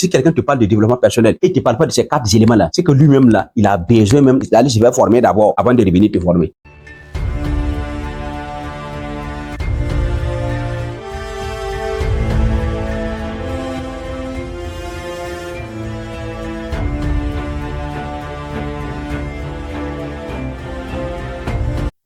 Si quelqu'un te parle de développement personnel et ne te parle pas de ces 4 éléments-là, c'est que lui-même, là, il a besoin même d'aller se faire former d'abord avant de revenir te former.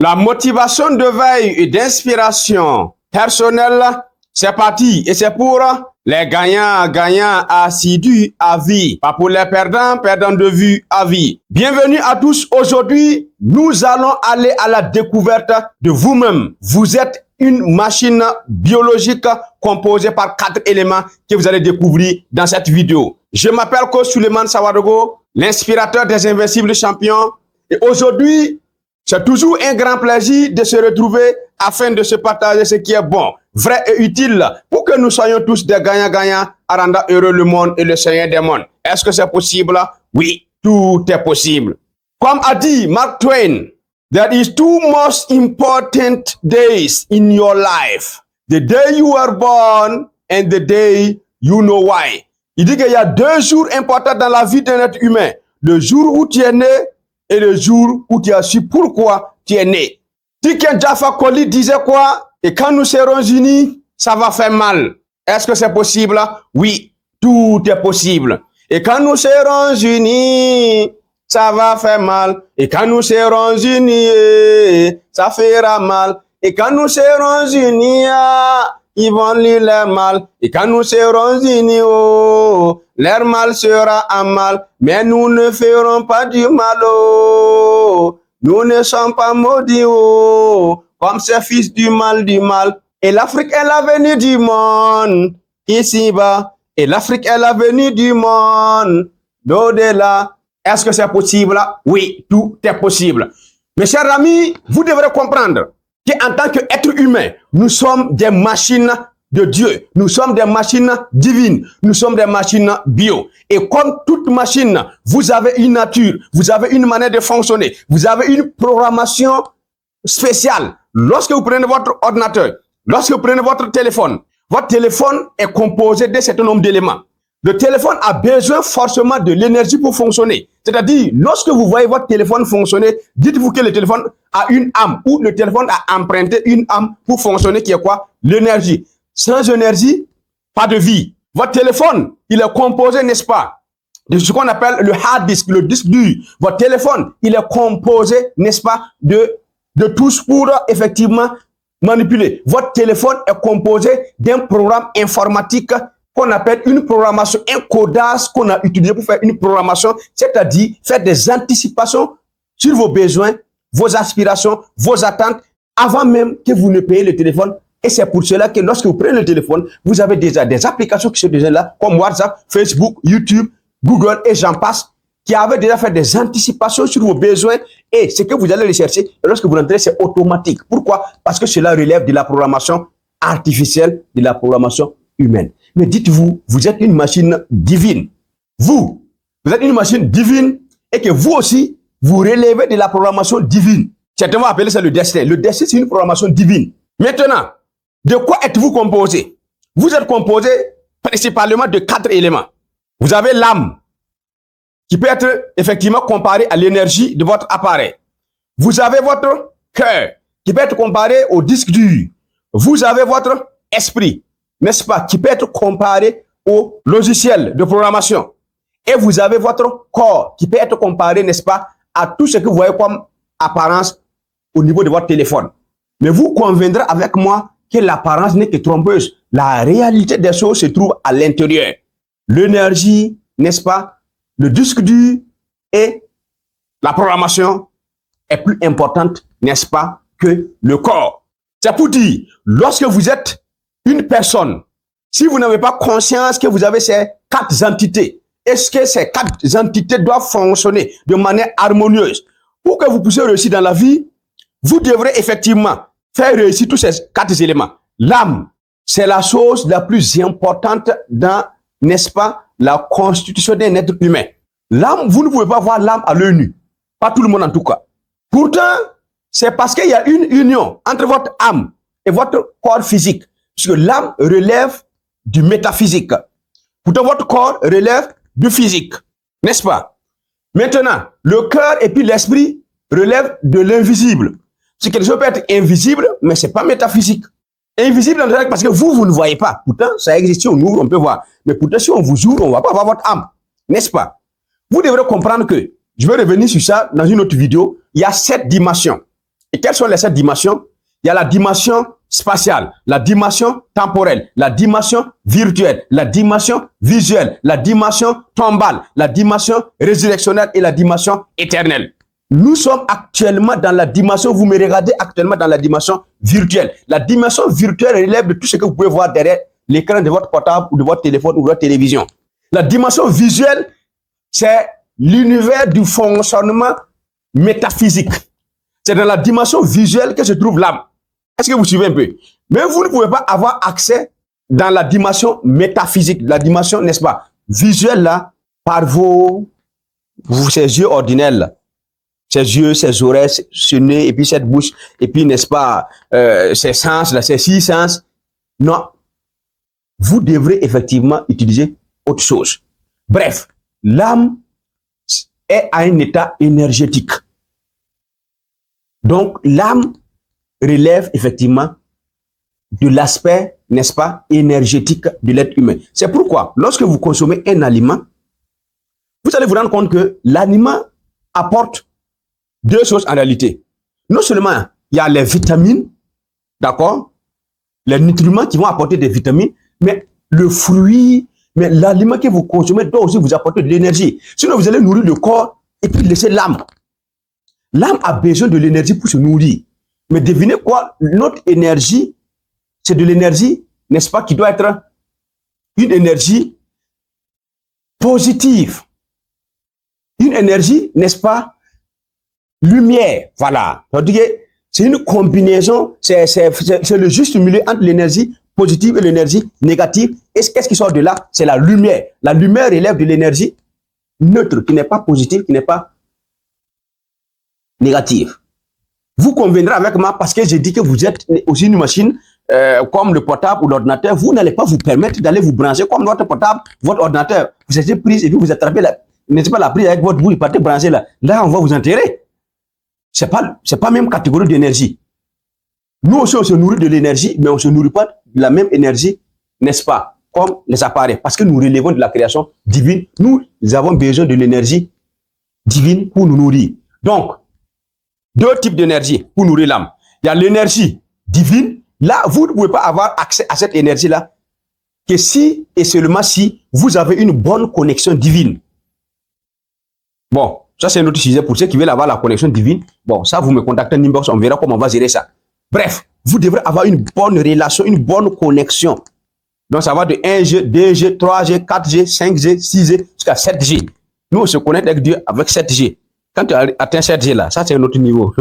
La motivation de veille et d'inspiration personnelle, c'est parti et c'est pour les gagnants assidus à vie, pas pour les perdants de vue à vie. Bienvenue à tous. Aujourd'hui, nous allons aller à la découverte de vous-même. Vous êtes une machine biologique composée par 4 éléments que vous allez découvrir dans cette vidéo. Je m'appelle Coach Suleiman Sawadogo, l'inspirateur des Invincibles Champions. Et aujourd'hui, c'est toujours un grand plaisir de se retrouver afin de se partager ce qui est bon, vrai et utile pour que nous soyons tous des gagnants-gagnants à rendre heureux le monde et le Seigneur des mondes. Est-ce que c'est possible? Oui, tout est possible. Comme a dit Mark Twain, there is 2 most important days in your life. The day you were born and the day you know why. Il dit qu'il y a 2 jours importants dans la vie d'un être humain. Le jour où tu es né et le jour où tu as su pourquoi tu es né. Tiken Jaffa Koli disait quoi? Et quand nous serons unis, ça va faire mal. Est-ce que c'est possible? Oui, tout est possible. Et quand nous serons unis, ça va faire mal. Et quand nous serons unis, ça fera mal. Et quand nous serons unis, ils vont lire leur mal. Et quand nous serons unis, oh, leur mal sera un mal. Mais nous ne ferons pas du mal, oh. Nous ne sommes pas maudits, oh, comme ces fils du mal, du mal. Et l'Afrique est l'avenir du monde, ici-bas. Et l'Afrique est l'avenir du monde, d'au-delà. Est-ce que c'est possible? Oui, tout est possible. Mes chers amis, vous devrez comprendre qu'en tant qu'être humain, nous sommes des machines de Dieu. Nous sommes des machines divines. Nous sommes des machines bio. Et comme toute machine, vous avez une nature, vous avez une manière de fonctionner, vous avez une programmation spéciale. Lorsque vous prenez votre ordinateur, lorsque vous prenez votre téléphone est composé d'un certain nombre d'éléments. Le téléphone a besoin forcément de l'énergie pour fonctionner. C'est-à-dire, lorsque vous voyez votre téléphone fonctionner, dites-vous que le téléphone a une âme, ou le téléphone a emprunté une âme pour fonctionner, qui est quoi? L'énergie. Sans énergie, pas de vie. Votre téléphone, il est composé, n'est-ce pas, de ce qu'on appelle le hard disk, le disque dur. Votre téléphone, il est composé, n'est-ce pas, de touches pour effectivement manipuler. Votre téléphone est composé d'un programme informatique qu'on appelle une programmation, un codage qu'on a utilisé pour faire une programmation, c'est-à-dire faire des anticipations sur vos besoins, vos aspirations, vos attentes, avant même que vous ne payiez le téléphone. Et c'est pour cela que lorsque vous prenez le téléphone, vous avez déjà des applications qui sont déjà là, comme WhatsApp, Facebook, YouTube, Google et j'en passe, qui avaient déjà fait des anticipations sur vos besoins et ce que vous allez rechercher. Et lorsque vous rentrez, c'est automatique. Pourquoi? Parce que cela relève de la programmation artificielle, de la programmation humaine. Mais dites-vous, vous êtes une machine divine. Vous êtes une machine divine et que vous aussi, vous relevez de la programmation divine. Certains vont appeler ça le destin. Le destin, c'est une programmation divine. Maintenant, de quoi êtes-vous composé? Vous êtes composé principalement de 4 éléments. Vous avez l'âme, qui peut être effectivement comparée à l'énergie de votre appareil. Vous avez votre cœur, qui peut être comparé au disque dur. Vous avez votre esprit, n'est-ce pas, qui peut être comparé au logiciel de programmation. Et vous avez votre corps, qui peut être comparé, n'est-ce pas, à tout ce que vous voyez comme apparence au niveau de votre téléphone. Mais vous conviendrez avec moi que l'apparence n'est que trompeuse. La réalité des choses se trouve à l'intérieur. L'énergie, n'est-ce pas, le disque dur et la programmation est plus importante, n'est-ce pas, que le corps. C'est pour dire, lorsque vous êtes une personne, si vous n'avez pas conscience que vous avez ces 4 entités, est-ce que ces 4 entités doivent fonctionner de manière harmonieuse? Pour que vous puissiez réussir dans la vie, vous devrez effectivement faire réussir tous ces 4 éléments. L'âme, c'est la chose la plus importante dans, n'est-ce pas, la constitution d'un être humain. L'âme, vous ne pouvez pas voir l'âme à l'œil nu. Pas tout le monde en tout cas. Pourtant, c'est parce qu'il y a une union entre votre âme et votre corps physique. Puisque l'âme relève du métaphysique. Pourtant, votre corps relève du physique, n'est-ce pas? Maintenant, le cœur et puis l'esprit relèvent de l'invisible. C'est quelque chose peut être invisible, mais ce n'est pas métaphysique. Invisible parce que vous ne voyez pas. Pourtant, ça existe, si on ouvre, on peut voir. Mais pourtant, si on vous ouvre, on ne va pas voir votre âme, n'est-ce pas? Vous devrez comprendre que, je vais revenir sur ça dans une autre vidéo, il y a 7 dimensions. Et quelles sont les 7 dimensions? Il y a la dimension spatiale, la dimension temporelle, la dimension virtuelle, la dimension visuelle, la dimension tombale, la dimension résurrectionnelle et la dimension éternelle. Nous sommes actuellement dans la dimension, vous me regardez actuellement dans la dimension virtuelle. La dimension virtuelle relève de tout ce que vous pouvez voir derrière l'écran de votre portable ou de votre téléphone ou de votre télévision. La dimension visuelle, c'est l'univers du fonctionnement métaphysique. C'est dans la dimension visuelle que se trouve l'âme. Est-ce que vous suivez un peu? Mais vous ne pouvez pas avoir accès dans la dimension métaphysique, la dimension, n'est-ce pas, visuelle là, par ces yeux ordinaires là. Ses yeux, ses oreilles, ce nez, et puis cette bouche, et puis, n'est-ce pas, ces sens là, ces 6 sens. Non. Vous devrez effectivement utiliser autre chose. Bref, l'âme est à un état énergétique. Donc, l'âme relève effectivement de l'aspect, n'est-ce pas, énergétique de l'être humain. C'est pourquoi, lorsque vous consommez un aliment, vous allez vous rendre compte que l'aliment apporte 2 choses en réalité. Non seulement il y a les vitamines, d'accord, les nutriments qui vont apporter des vitamines, mais le fruit, mais l'aliment que vous consommez doit aussi vous apporter de l'énergie. Sinon, vous allez nourrir le corps et puis laisser l'âme. L'âme a besoin de l'énergie pour se nourrir. Mais devinez quoi? Notre énergie, c'est de l'énergie, n'est-ce pas, qui doit être une énergie positive. Une énergie, n'est-ce pas, lumière, voilà. C'est une combinaison, c'est le juste milieu entre l'énergie positive et l'énergie négative. Et qu'est-ce qui sort de là? C'est la lumière. La lumière relève de l'énergie neutre, qui n'est pas positive, qui n'est pas négative. Vous conviendrez avec moi parce que j'ai dit que vous êtes aussi une machine comme le portable ou l'ordinateur. Vous n'allez pas vous permettre d'aller vous brancher comme votre portable, votre ordinateur. Vous êtes prise et puis vous attrapez la, n'est-ce pas, la prise avec votre bout, vous partez brancher là. Là, on va vous enterrer. C'est pas même catégorie d'énergie. Nous aussi, on se nourrit de l'énergie, mais on ne se nourrit pas de la même énergie, n'est-ce pas, comme les appareils. Parce que nous relevons de la création divine. Nous avons besoin de l'énergie divine pour nous nourrir. Donc, 2 types d'énergie pour nourrir l'âme. Il y a l'énergie divine. Là, vous ne pouvez pas avoir accès à cette énergie-là que si et seulement si vous avez une bonne connexion divine. Bon, ça c'est un autre sujet pour ceux qui veulent avoir la connexion divine. Bon, ça vous me contactez en inbox, on verra comment on va gérer ça. Bref, vous devrez avoir une bonne relation, une bonne connexion. Donc ça va de 1G, 2G, 3G, 4G, 5G, 6G jusqu'à 7G. Nous on se connecte avec Dieu avec 7G. Quand tu atteins 7G là, ça c'est un autre niveau.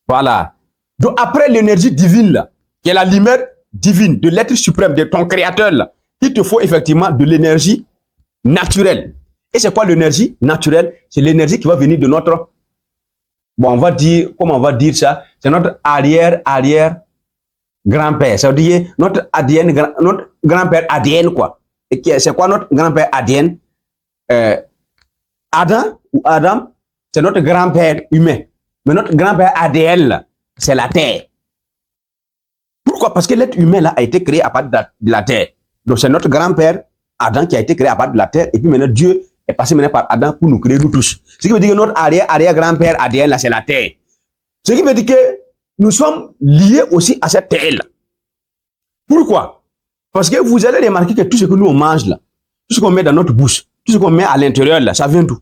Voilà. Donc après l'énergie divine là, qui est la lumière divine de l'être suprême, de ton créateur là, il te faut effectivement de l'énergie naturelle. Et c'est quoi l'énergie naturelle? C'est l'énergie qui va venir de notre, bon, on va dire, comment on va dire ça? C'est notre arrière-grand-père. Ça veut dire notre ADN, notre grand-père ADN, quoi. Et c'est quoi notre grand-père ADN? Adam ou Adam, c'est notre grand-père humain. Mais notre grand-père ADN, c'est la Terre. Pourquoi? Parce que l'être humain là, a été créé à partir de la Terre. Donc c'est notre grand-père Adam qui a été créé à partir de la Terre. Et puis maintenant, Dieu est passé maintenant par Adam pour nous créer nous tous. Ce qui veut dire que notre arrière-grand-père ADN, là, c'est la Terre. Ce qui veut dire que nous sommes liés aussi à cette Terre-là. Pourquoi? Parce que vous allez remarquer que tout ce que nous on mange là, tout ce qu'on met dans notre bouche, tout ce qu'on met à l'intérieur là, ça vient d'où?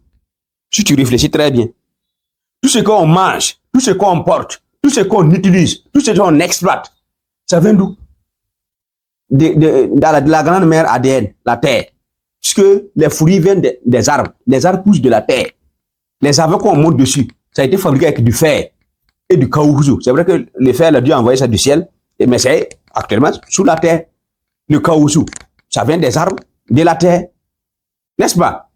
Si tu réfléchis très bien. Tout ce qu'on mange, tout ce qu'on porte, tout ce qu'on utilise, tout ce qu'on exploite, ça vient d'où? De la grande mère ADN, la Terre. Puisque les fruits viennent des arbres. Les arbres poussent de la terre. Les arbres qu'on monte dessus, ça a été fabriqué avec du fer et du caoutchouc. C'est vrai que le fer, Dieu a envoyé ça du ciel, mais c'est actuellement sous la terre. Le caoutchouc, ça vient des arbres, de la terre. N'est-ce pas?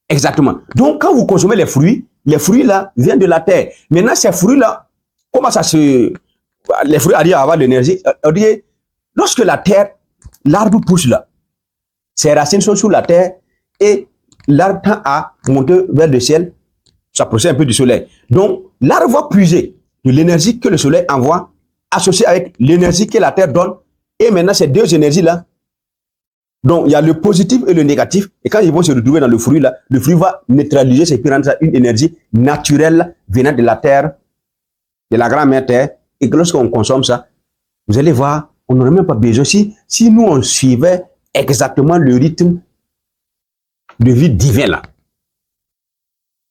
Exactement. Donc, quand vous consommez les fruits là viennent de la terre. Maintenant, ces fruits-là, comment ça se... Les fruits arrivent à avoir l'énergie. Lorsque la terre, l'arbre pousse là, Ses racines sont sous la terre et l'arbre tend à monter vers le ciel, s'approcher un peu du soleil. Donc, l'arbre va puiser de l'énergie que le soleil envoie, associée avec l'énergie que la terre donne. Et maintenant, ces deux énergies-là, donc il y a le positif et le négatif. Et quand ils vont se retrouver dans le fruit, là, le fruit va neutraliser ce qui rend ça une énergie naturelle venant de la terre, de la grand-mère terre. Et que lorsqu'on consomme ça, vous allez voir, on n'aurait même pas besoin. Si nous, on suivait exactement le rythme de vie divin, là,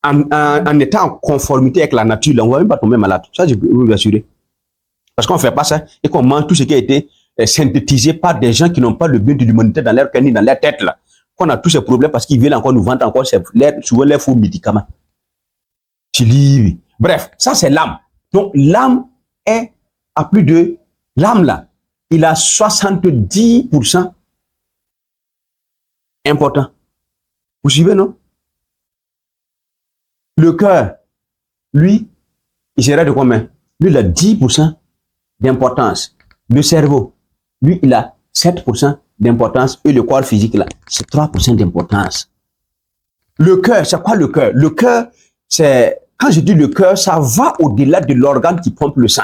en étant en conformité avec la nature, là, on ne va même pas tomber malade. Ça, je peux vous assurer. Parce qu'on ne fait pas ça et qu'on mange tout ce qui a été synthétisé par des gens qui n'ont pas le but de l'humanité dans leur cœur ni dans leur tête, là. Qu'on a tous ces problèmes parce qu'ils veulent encore nous vendre encore souvent les faux médicaments. Bref, ça c'est l'âme. Donc l'âme est à plus de... L'âme là, il a 70% important. Vous suivez, non? Le cœur, lui, il serait de combien? Lui, il a 10% d'importance. Le cerveau, lui, il a 7% d'importance. Et le corps physique, là, c'est 3% d'importance. Le cœur, c'est quoi le cœur? Le cœur, c'est... Quand je dis le cœur, ça va au-delà de l'organe qui pompe le sang.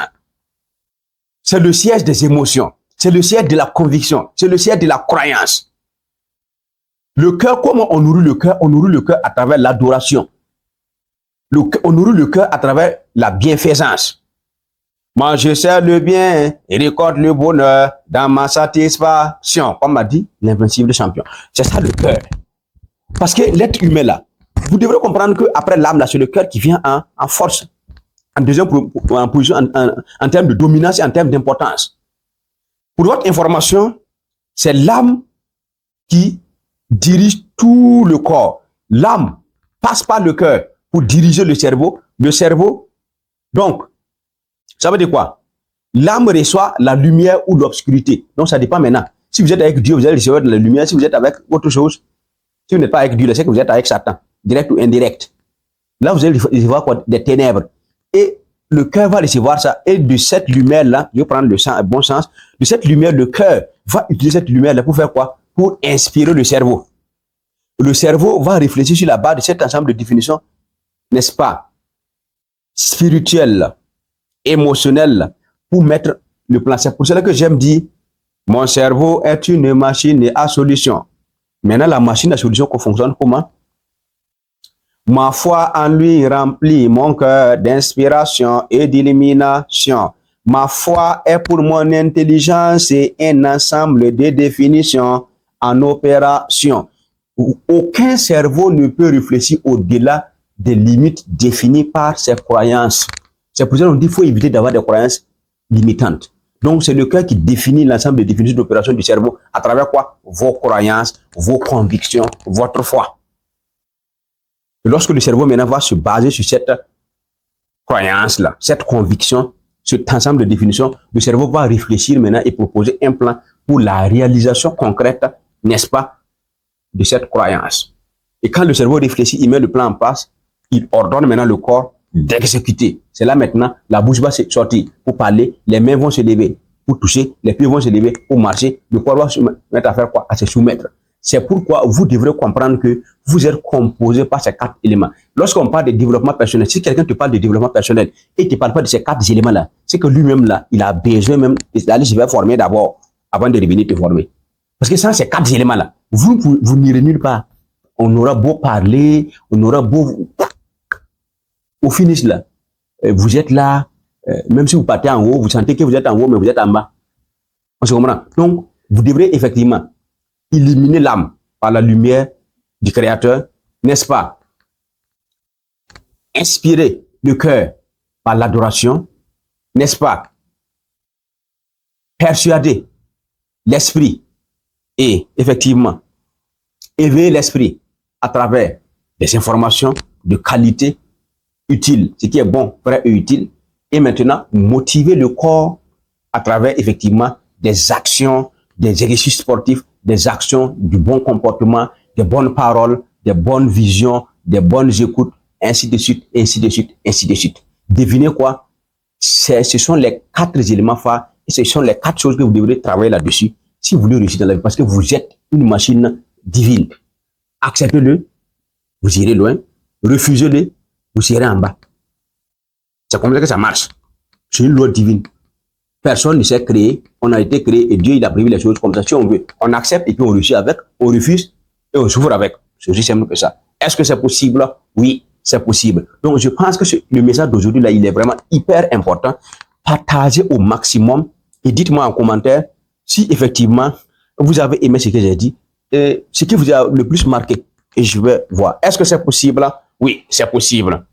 C'est le siège des émotions. C'est le siège de la conviction. C'est le siège de la croyance. Le cœur, comment on nourrit le cœur? On nourrit le cœur à travers l'adoration. On nourrit le cœur à travers la bienfaisance. Moi, je sais le bien et récolte le bonheur dans ma satisfaction. Comme m'a dit l'invincible champion. C'est ça le cœur. Parce que l'être humain là, vous devrez comprendre qu'après l'âme là, c'est le cœur qui vient en force, en deuxième position, en termes de dominance et en termes d'importance. Pour votre information, c'est l'âme qui dirige tout le corps. L'âme passe par le cœur pour diriger le cerveau. Le cerveau, donc, ça veut dire quoi? L'âme reçoit la lumière ou l'obscurité. Donc, ça dépend maintenant. Si vous êtes avec Dieu, vous allez recevoir de la lumière. Si vous êtes avec autre chose, si vous n'êtes pas avec Dieu, c'est que vous êtes avec Satan, direct ou indirect. Là, vous allez recevoir quoi? Des ténèbres. Et le cœur va recevoir ça. Et de cette lumière-là, je vais prendre le bon sens, de cette lumière, le cœur va utiliser cette lumière-là pour faire quoi? Pour inspirer le cerveau. Le cerveau va réfléchir sur la base de cet ensemble de définitions, n'est-ce pas, spirituelles, émotionnelles, pour mettre le plan. C'est pour cela que j'aime dire, mon cerveau est une machine à solution. Maintenant, la machine à solution fonctionne comment? Ma foi en lui remplit mon cœur d'inspiration et d'illumination. Ma foi est pour mon intelligence et un ensemble de définitions en opération. Aucun cerveau ne peut réfléchir au-delà des limites définies par ses croyances. C'est pour ça qu'on dit qu'il faut éviter d'avoir des croyances limitantes. Donc, c'est le cœur qui définit l'ensemble des définitions d'opération du cerveau à travers quoi? Vos croyances, vos convictions, votre foi. Et lorsque le cerveau maintenant va se baser sur cette croyance-là, cette conviction, cet ensemble de définitions, le cerveau va réfléchir maintenant et proposer un plan pour la réalisation concrète, n'est-ce pas, de cette croyance. Et quand le cerveau réfléchit, il met le plan en place, il ordonne maintenant le corps d'exécuter. C'est là maintenant, la bouche va sortir pour parler, les mains vont se lever pour toucher, les pieds vont se lever pour marcher, le corps va se mettre à faire quoi? À se soumettre. C'est pourquoi vous devrez comprendre que vous êtes composé par ces 4 éléments. Lorsqu'on parle de développement personnel, si quelqu'un te parle de développement personnel et ne te parle pas de ces 4 éléments-là, c'est que lui-même là, il a besoin même d'aller se faire former d'abord avant de revenir te former. Parce que sans ces 4 éléments-là, vous n'irez nulle part. On aura beau parler, on aura beau... Au finish là, vous êtes là, même si vous partez en haut, vous sentez que vous êtes en haut, mais vous êtes en bas. On se comprend. Donc, vous devrez effectivement illuminer l'âme par la lumière du Créateur, n'est-ce pas? Inspirer le cœur par l'adoration, n'est-ce pas? Persuader l'esprit et effectivement éveiller l'esprit à travers des informations de qualité utile, ce qui est bon, vrai et utile, et maintenant motiver le corps à travers effectivement des actions, des exercices sportifs, des actions du bon comportement, des bonnes paroles, des bonnes visions, des bonnes écoutes, ainsi de suite, ainsi de suite, ainsi de suite. Devinez quoi? Ce sont les 4 éléments phares et ce sont les 4 choses que vous devrez travailler là-dessus si vous voulez réussir dans la vie, parce que vous êtes une machine divine. Acceptez-le, vous irez loin. Refusez-le, vous irez en bas. C'est comme ça que ça marche. C'est une loi divine. Personne ne s'est créé, on a été créé et Dieu il a prévu les choses comme ça. Si on veut, on accepte et puis on réussit avec, on refuse et on souffre avec. C'est aussi simple que ça. Est-ce que c'est possible? Oui, c'est possible. Donc je pense que le message d'aujourd'hui là, il est vraiment hyper important. Partagez au maximum et dites-moi en commentaire si effectivement vous avez aimé ce que j'ai dit et ce qui vous a le plus marqué. Et je vais voir. Est-ce que c'est possible? Oui, c'est possible.